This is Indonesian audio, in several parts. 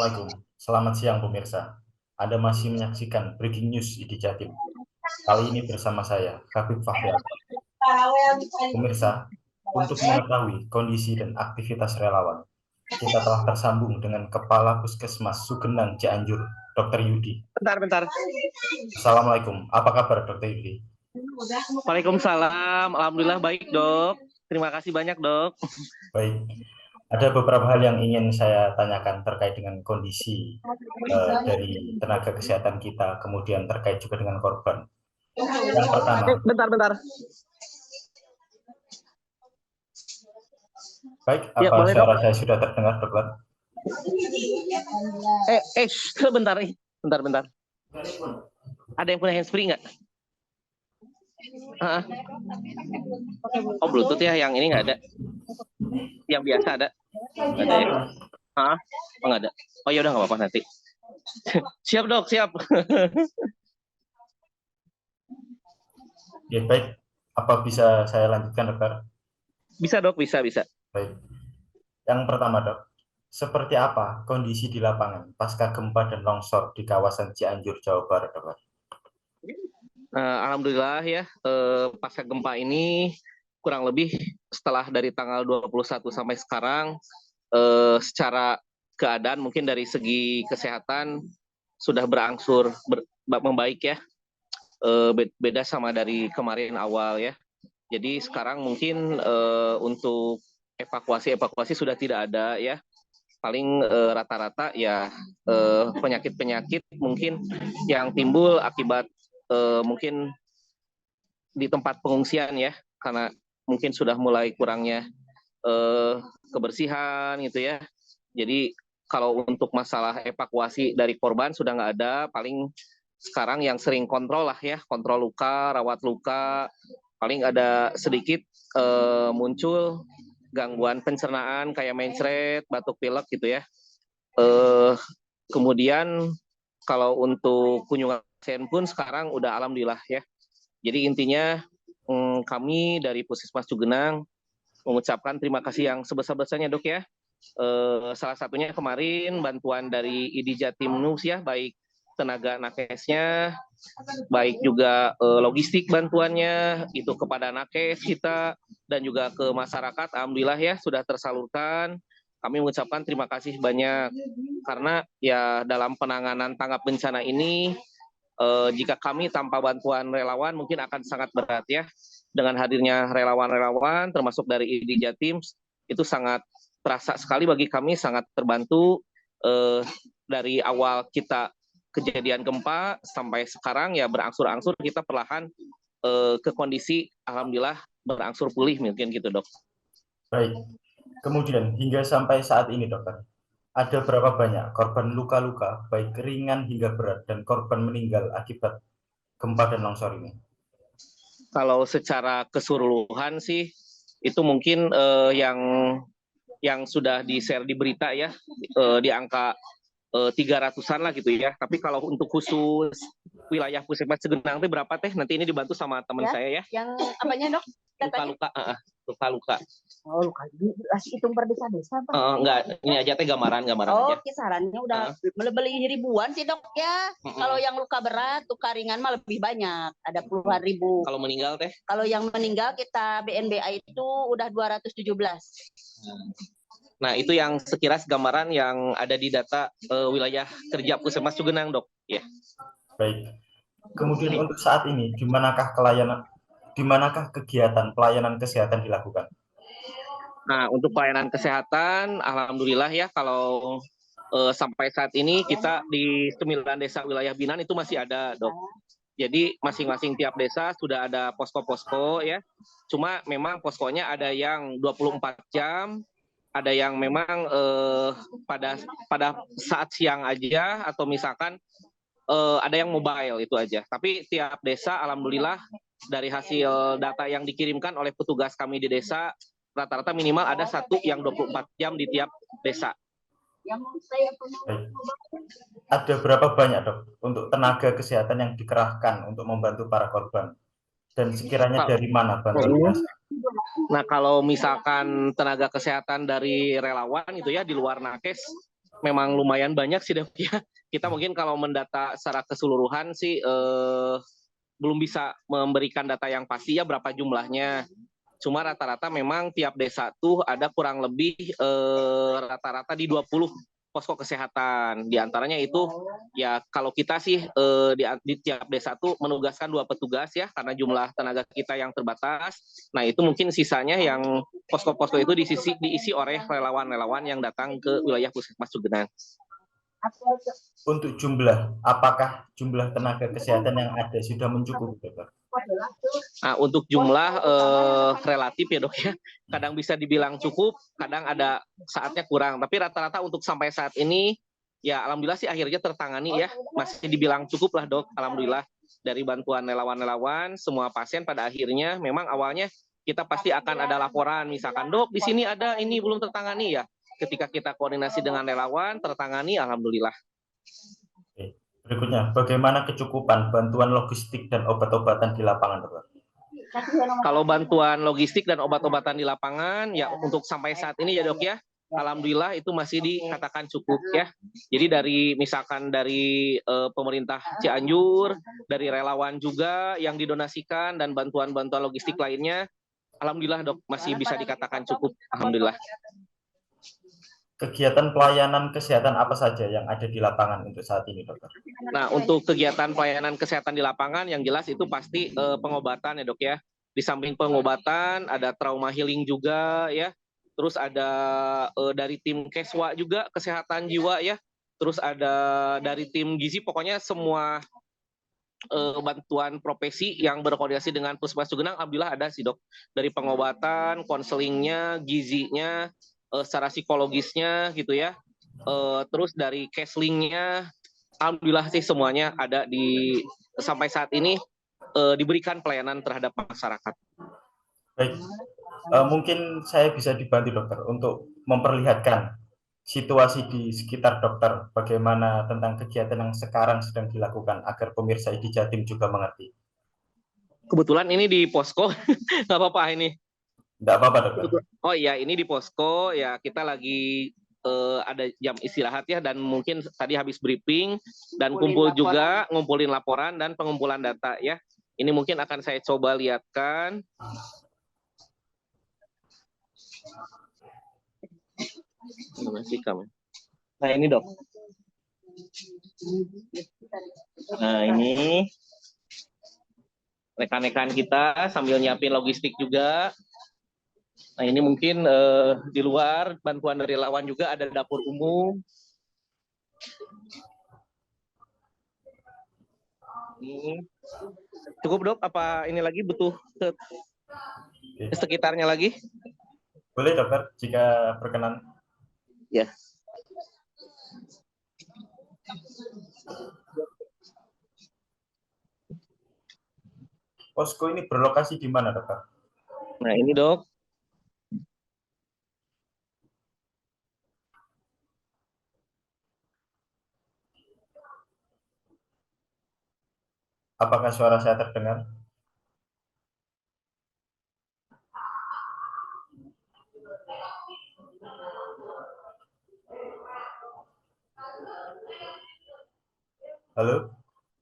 Assalamualaikum. Selamat siang pemirsa. Anda masih menyaksikan Breaking News ID Jatim. Kali ini bersama saya, Habib Fahrial. Pemirsa, untuk mengetahui kondisi dan aktivitas relawan, kita telah tersambung dengan Kepala Puskesmas Sugenang Cianjur, Dr. Yudi. Bentar. Assalamualaikum. Apa kabar, Dr. Yudi? Waalaikumsalam. Alhamdulillah baik, Dok. Terima kasih banyak, Dok. Baik. Ada beberapa hal yang ingin saya tanyakan terkait dengan kondisi dari tenaga kesehatan kita, kemudian terkait juga dengan korban. Yang pertama. Bentar. Baik, apa boleh, suara Dok? saya sudah terdengar, Dokter? Bentar. Ada yang punya handsfree nggak? Oh, Bluetooth ya, yang ini nggak ada. Yang biasa ada. Nggak ada ya? Oh, nggak ada. Oh, ya udah nggak apa-apa nanti. Siap, Dok, siap. Ya, baik. Apa bisa saya lanjutkan, Dokter? Bisa, Dok, bisa. Baik. Yang pertama, Dok. Seperti apa kondisi di lapangan pasca gempa dan longsor di kawasan Cianjur, Jawa Barat, Dokter? Alhamdulillah ya, pasca gempa ini kurang lebih setelah dari tanggal 21 sampai sekarang, secara keadaan mungkin dari segi kesehatan sudah berangsur membaik ya, beda sama dari kemarin awal ya. Jadi sekarang mungkin untuk evakuasi sudah tidak ada ya. Paling rata-rata ya penyakit mungkin yang timbul akibat mungkin di tempat pengungsian ya, karena mungkin sudah mulai kurangnya kebersihan gitu ya. Jadi kalau untuk masalah evakuasi dari korban sudah nggak ada, paling sekarang yang sering kontrol lah ya, kontrol luka, rawat luka, paling ada sedikit muncul gangguan pencernaan kayak mencret, batuk pilek gitu ya. Kemudian kalau untuk kunjungan pasien pun sekarang udah alhamdulillah ya. Jadi intinya kami dari Puskesmas Cugenang mengucapkan terima kasih yang sebesar-besarnya, Dok ya. Salah satunya kemarin bantuan dari ID Jatimnus ya, baik tenaga nakesnya, baik juga logistik bantuannya itu kepada nakes kita dan juga ke masyarakat. Alhamdulillah ya sudah tersalurkan. Kami mengucapkan terima kasih banyak karena ya dalam penanganan tanggap bencana ini jika kami tanpa bantuan relawan mungkin akan sangat berat ya. Dengan hadirnya relawan-relawan termasuk dari ID Jatim itu sangat terasa sekali bagi kami, sangat terbantu dari awal kita kejadian gempa sampai sekarang ya berangsur-angsur kita perlahan ke kondisi alhamdulillah berangsur pulih mungkin gitu, Dok. Baik. Kemudian hingga sampai saat ini, Dokter, ada berapa banyak korban luka-luka baik ringan hingga berat dan korban meninggal akibat gempa dan longsor ini? Kalau secara keseluruhan sih itu mungkin yang sudah di-share di berita ya di angka 300-an lah gitu ya. Tapi kalau untuk khusus wilayah Puskesmas Cugenang itu berapa teh? Nanti ini dibantu sama teman saya ya. Yang apanya, Dok? Luka-luka. Oh, luka. Hitung per desa-desa, Pak? Enggak, ini aja teh gambaran Oh, aja. kisarannya udah melebihi ribuan sih, Dok ya. Kalau yang luka berat, luka ringan mah lebih banyak. Ada puluhan ribu. Kalau meninggal teh? Kalau yang meninggal kita BNBA itu udah 217. Nah, itu yang sekilas gambaran yang ada di data wilayah kerja Puskesmas Cugenang, Dok. Ya. Baik. Kemudian untuk saat ini, di manakah kegiatan pelayanan kesehatan dilakukan? Nah, untuk pelayanan kesehatan, alhamdulillah ya kalau sampai saat ini kita di 9 desa wilayah binaan itu masih ada, Dok. Jadi masing-masing tiap desa sudah ada posko-posko ya. Cuma memang poskonya ada yang 24 jam, ada yang memang pada saat siang aja atau misalkan ada yang mobile itu aja. Tapi tiap desa alhamdulillah dari hasil data yang dikirimkan oleh petugas kami di desa rata-rata minimal ada satu yang 24 jam di tiap desa. Baik. Ada berapa banyak, Dok, untuk tenaga kesehatan yang dikerahkan untuk membantu para korban? Dan sekiranya dari mana bantuan? Nah, kalau misalkan tenaga kesehatan dari relawan itu ya di luar nakes memang lumayan banyak sih dok ya. Kita mungkin kalau mendata secara keseluruhan sih belum bisa memberikan data yang pasti ya berapa jumlahnya. Cuma rata-rata memang tiap desa tuh ada kurang lebih rata-rata di 20 posko kesehatan. Di antaranya itu ya kalau kita sih di tiap desa tuh menugaskan 2 petugas ya karena jumlah tenaga kita yang terbatas. Nah, itu mungkin sisanya yang posko-posko itu diisi oleh relawan-relawan yang datang ke wilayah Puskesmas Cugenang. Untuk jumlah, apakah jumlah tenaga kesehatan yang ada sudah mencukupi, Dokter? Nah, untuk jumlah relatif ya dok ya, kadang bisa dibilang cukup, kadang ada saatnya kurang. Tapi rata-rata untuk sampai saat ini, ya alhamdulillah sih akhirnya tertangani ya, masih dibilang cukup lah dok, alhamdulillah. Dari bantuan relawan-relawan, semua pasien pada akhirnya memang awalnya kita pasti akan ada laporan, misalkan dok di sini ada ini belum tertangani ya. Ketika kita koordinasi dengan relawan, tertangani alhamdulillah. Oke. Berikutnya, bagaimana kecukupan bantuan logistik dan obat-obatan di lapangan, Dokter? Kalau bantuan logistik dan obat-obatan di lapangan, ya untuk sampai saat ini ya dok ya, alhamdulillah itu masih dikatakan cukup ya. Jadi dari misalkan dari pemerintah Cianjur, dari relawan juga yang didonasikan dan bantuan-bantuan logistik lainnya, alhamdulillah dok masih bisa dikatakan cukup, alhamdulillah. Kegiatan pelayanan kesehatan apa saja yang ada di lapangan untuk saat ini, Dokter? Nah, untuk kegiatan pelayanan kesehatan di lapangan yang jelas itu pasti pengobatan ya dok ya. Di samping pengobatan ada trauma healing juga ya. Terus ada dari tim Keswa juga kesehatan jiwa ya. Terus ada dari tim gizi, pokoknya semua bantuan profesi yang berkoordinasi dengan Puskesmas Cugenang alhamdulillah ada sih dok. Dari pengobatan, konselingnya, gizinya, secara psikologisnya gitu ya. Terus dari counselingnya alhamdulillah sih semuanya ada di sampai saat ini diberikan pelayanan terhadap masyarakat. Baik, mungkin saya bisa dibantu dokter untuk memperlihatkan situasi di sekitar dokter, bagaimana tentang kegiatan yang sekarang sedang dilakukan agar pemirsa ID Jatim juga mengerti. Kebetulan ini di posko, nggak apa-apa ini. Tidak apa-apa dokter. Oh iya, ini di posko ya kita lagi ada jam istirahat ya dan mungkin tadi habis briefing dan kumpul juga ngumpulin laporan dan pengumpulan data ya. Ini mungkin akan saya coba lihatkan. Nah ini dok. Nah ini rekan-rekan kita sambil nyiapin logistik juga. Nah ini mungkin di luar bantuan dari relawan juga ada dapur umum. Ini cukup dok? Apa ini lagi butuh ke sekitarnya lagi? Boleh dokter, jika berkenan. Ya. Posko ini berlokasi di mana dokter? Nah ini dok. Apakah suara saya terdengar? Halo?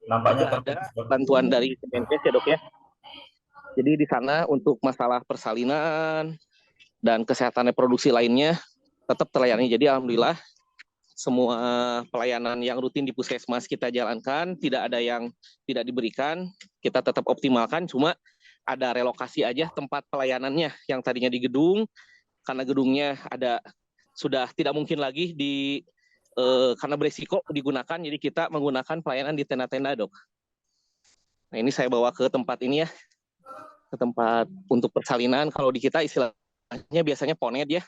Nampaknya ada bantuan dari Kemenkes ya dok ya. Jadi di sana untuk masalah persalinan dan kesehatan reproduksi lainnya tetap terlayani. Jadi alhamdulillah semua pelayanan yang rutin di puskesmas kita jalankan, tidak ada yang tidak diberikan, kita tetap optimalkan, cuma ada relokasi aja tempat pelayanannya yang tadinya di gedung, karena gedungnya sudah tidak mungkin lagi karena berisiko digunakan, jadi kita menggunakan pelayanan di tenda-tenda dok. Nah ini saya bawa ke tempat ini ya, ke tempat untuk persalinan. Kalau di kita istilahnya biasanya ponet ya,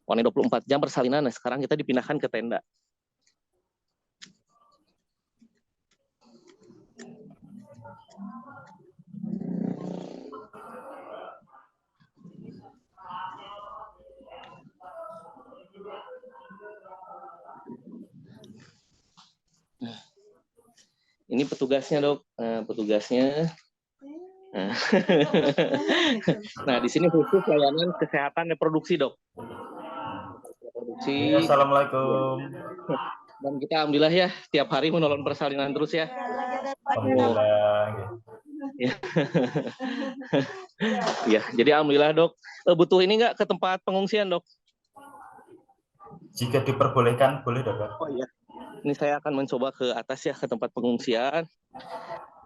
ponet 24 jam persalinan. Nah sekarang kita dipindahkan ke tenda. Ini petugasnya dok, petugasnya. Nah di sini khusus layanan kesehatan reproduksi dok. Pengungsi. Assalamualaikum. Dan kita alhamdulillah ya tiap hari menolong persalinan terus ya. Alhamdulillah. Ya, jadi alhamdulillah dok. Butuh ini nggak ke tempat pengungsian dok? Jika diperbolehkan, boleh dokter. Oh iya. Ini saya akan mencoba ke atas ya ke tempat pengungsian.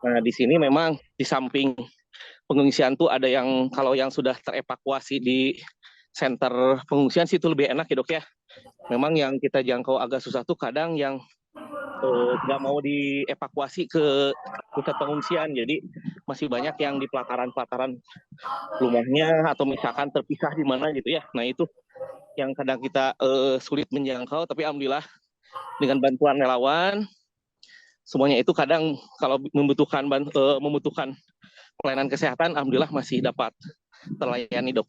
Nah di sini memang di samping pengungsian tuh ada yang kalau yang sudah terevakuasi di center pengungsian sih itu lebih enak ya dok ya. Memang yang kita jangkau agak susah tuh kadang yang nggak mau dievakuasi ke pusat pengungsian, jadi masih banyak yang di pelataran-pelataran rumahnya atau misalkan terpisah di mana gitu ya. Nah itu yang kadang kita sulit menjangkau, tapi alhamdulillah dengan bantuan relawan semuanya itu kadang kalau membutuhkan pelayanan kesehatan alhamdulillah masih dapat terlayani dok.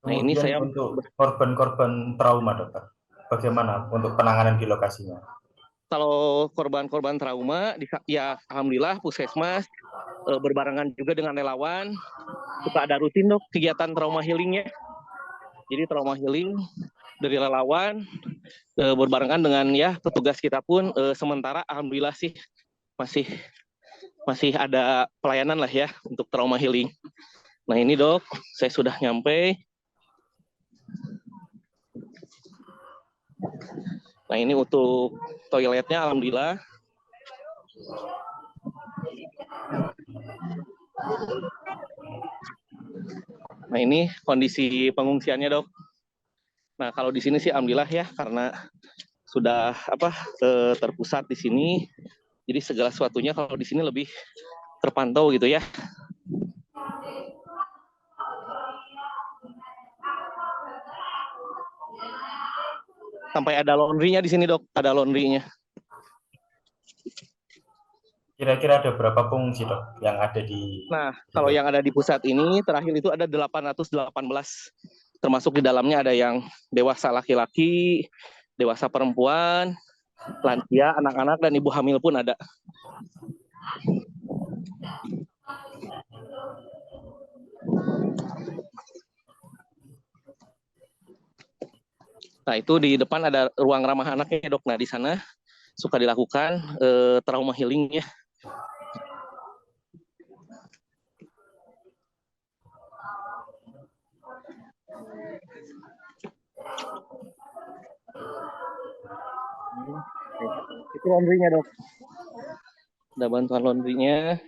Nah ini Kemudian saya untuk korban-korban trauma dokter, bagaimana untuk penanganan di lokasinya? kalau korban-korban trauma ya alhamdulillah puskesmas berbarengan juga dengan relawan suka ada rutin dok kegiatan trauma healingnya. Jadi trauma healing dari relawan berbarengan dengan ya petugas kita pun sementara alhamdulillah sih masih ada pelayanan lah ya untuk trauma healing. Nah ini dok, saya sudah nyampe. Nah ini untuk toiletnya alhamdulillah. Nah ini kondisi pengungsiannya dok. Nah kalau di sini sih alhamdulillah ya karena sudah terpusat di sini, jadi segala sesuatunya kalau di sini lebih terpantau gitu ya. Sampai ada laundry-nya di sini dok, ada laundry-nya. Kira-kira ada berapa pengungsi dok yang ada di? Nah, kalau yang ada di pusat ini terakhir itu ada 818, termasuk di dalamnya ada yang dewasa laki-laki, dewasa perempuan, lansia, anak-anak dan ibu hamil pun ada. Nah, itu di depan ada ruang ramah anaknya dok. Nah, di sana suka dilakukan trauma healing ya. Itu laundry-nya dok. Ada bantuan laundry-nya.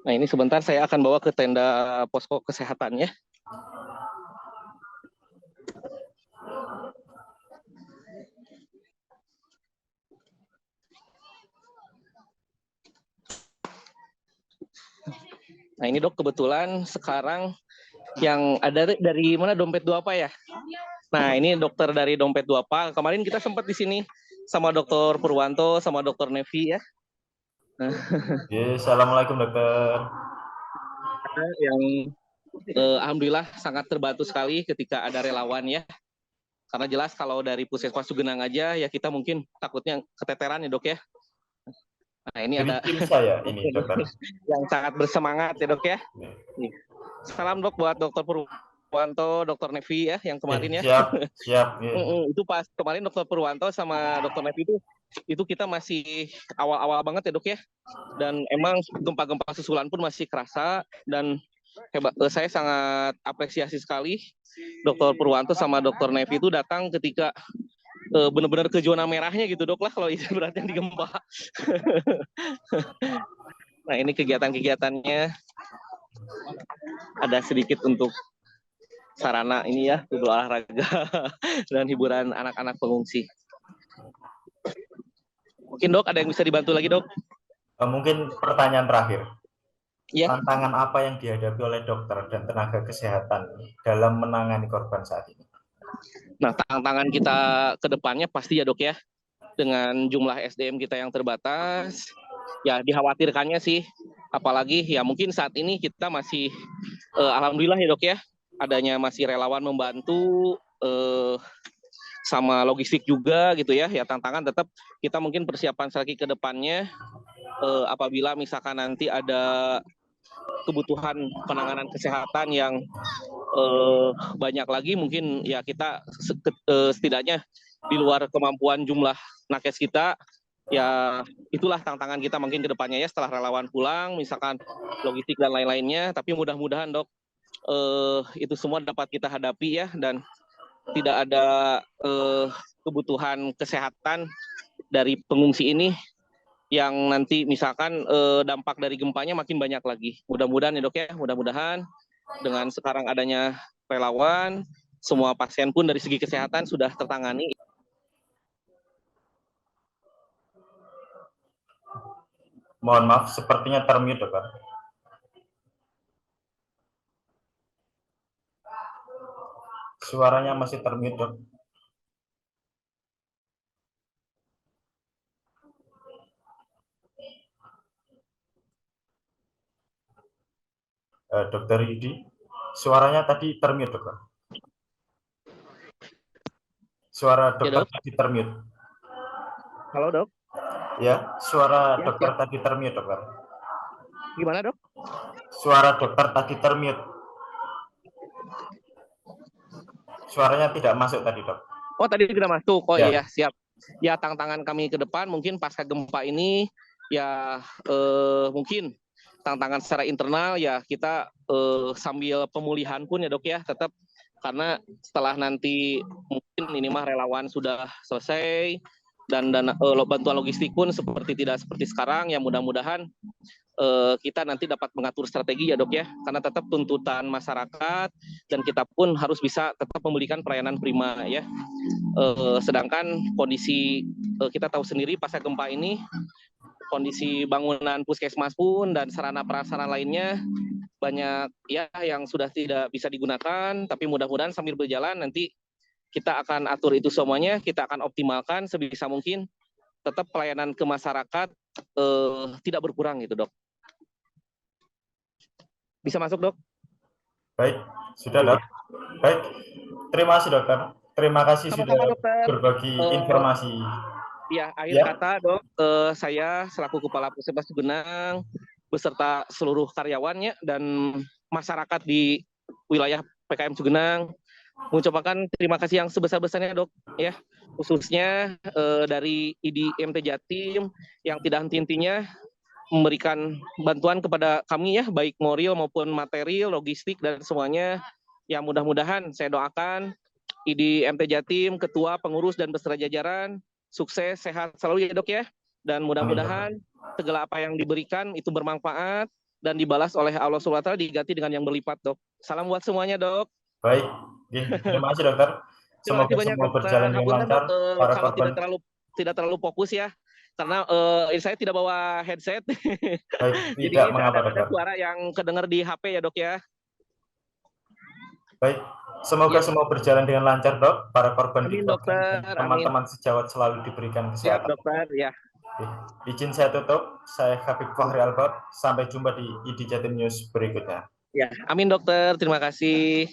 Nah, ini sebentar saya akan bawa ke tenda posko kesehatan ya. Nah ini dok kebetulan sekarang yang ada dari mana dompet Duapa ya. Nah ini dokter dari dompet Duapa. Kemarin kita sempat di sini sama dokter Purwanto sama dokter Nevi ya. Assalamualaikum dokter. Yang alhamdulillah sangat terbantu sekali ketika ada relawan ya. Karena jelas kalau dari Puskesmas Cugenang aja ya kita mungkin takutnya keteteran ya dok ya. Nah ini ada tim saya ini dokter yang sangat bersemangat ya dok ya. Nih. Salam dok buat dokter Purwanto, dokter Nevi ya yang kemarin ya. Siap. Itu pas kemarin dokter Purwanto sama dokter Nevi itu kita masih awal-awal banget ya dok ya. Dan emang gempa-gempa susulan pun masih kerasa dan hebat. Saya sangat apresiasi sekali dokter Purwanto sama dokter Nevi itu datang ketika benar-benar ke zona merahnya gitu dok lah kalau itu beratnya di gempa. Nah ini kegiatan-kegiatannya ada sedikit untuk sarana ini ya untuk olahraga dan hiburan anak-anak pengungsi. Mungkin dok ada yang bisa dibantu lagi dok? Mungkin pertanyaan terakhir. Ya. Tantangan apa yang dihadapi oleh dokter dan tenaga kesehatan dalam menangani korban saat ini? Nah, tantangan kita ke depannya pasti ya dok ya, dengan jumlah SDM kita yang terbatas, ya dikhawatirkannya sih, apalagi ya mungkin saat ini kita masih, alhamdulillah ya dok ya, adanya masih relawan membantu, sama logistik juga gitu ya, ya tantangan tetap kita mungkin persiapan lagi ke depannya, apabila misalkan nanti ada kebutuhan penanganan kesehatan yang banyak lagi, mungkin ya kita setidaknya di luar kemampuan jumlah nakes kita, ya itulah tantangan kita mungkin ke depannya ya setelah relawan pulang, misalkan logistik dan lain-lainnya. Tapi mudah-mudahan dok itu semua dapat kita hadapi ya, dan tidak ada kebutuhan kesehatan dari pengungsi ini yang nanti misalkan dampak dari gempanya makin banyak lagi. Mudah-mudahan ya dok ya, mudah-mudahan dengan sekarang adanya relawan, semua pasien pun dari segi kesehatan sudah tertangani. Mohon maaf, sepertinya termute dokter. Suaranya masih termute dok. Dokter Yudi, suaranya tadi termute dokter. Suara dokter Ya, dok? tadi termute. Halo dok. Ya, suara Ya, dokter ya. tadi termute dokter. Gimana dok? Suara dokter tadi termute. Suaranya tidak masuk tadi dok. Oh tadi sudah masuk. Oh ya. iya siap. Ya tantangan kami ke depan mungkin pasca gempa ini ya mungkin tantangan secara internal ya kita sambil pemulihan pun ya dok ya, tetap karena setelah nanti mungkin ini mah relawan sudah selesai dan bantuan logistik pun tidak seperti sekarang ya, mudah-mudahan kita nanti dapat mengatur strategi ya dok ya, karena tetap tuntutan masyarakat dan kita pun harus bisa tetap memberikan pelayanan prima ya. Sedangkan kondisi kita tahu sendiri pasca gempa ini, kondisi bangunan puskesmas pun dan sarana prasarana lainnya banyak ya yang sudah tidak bisa digunakan, tapi mudah-mudahan sambil berjalan nanti kita akan atur itu semuanya, kita akan optimalkan sebisa mungkin tetap pelayanan ke masyarakat tidak berkurang gitu dok. Bisa masuk dok? Baik, sudah dok. Baik, terima kasih dokter. Terima kasih sudah dokter. berbagi informasi. Ya, akhir kata dok, saya selaku Kepala Puskesmas Cugenang beserta seluruh karyawannya dan masyarakat di wilayah PKM Cugenang mengucapkan terima kasih yang sebesar-besarnya dok ya, khususnya dari ID MT Jatim yang tidak henti-hentinya memberikan bantuan kepada kami ya, baik moral maupun material, logistik dan semuanya. Ya mudah-mudahan saya doakan ID MT Jatim, ketua, pengurus dan beserta jajaran sukses, sehat selalu ya dok ya, dan mudah-mudahan segala apa yang diberikan itu bermanfaat dan dibalas oleh Allah SWT diganti dengan yang berlipat dok. Salam buat semuanya dok. Baik, terima kasih dokter. Semoga semua berjalan dengan lancar. Para kalau korban tidak terlalu fokus ya, karena saya tidak bawa headset. Baik, jadi ada suara yang kedengar di HP ya dok ya. Baik, semoga semua berjalan dengan lancar dok. Para korban amin, dokter. Teman-teman sejawat selalu diberikan kesehatan. Siap dokter ya. Izin saya tutup. Saya Habib Fahri Albert. Sampai jumpa di ID Jatim News berikutnya. Ya, amin dokter. Terima kasih.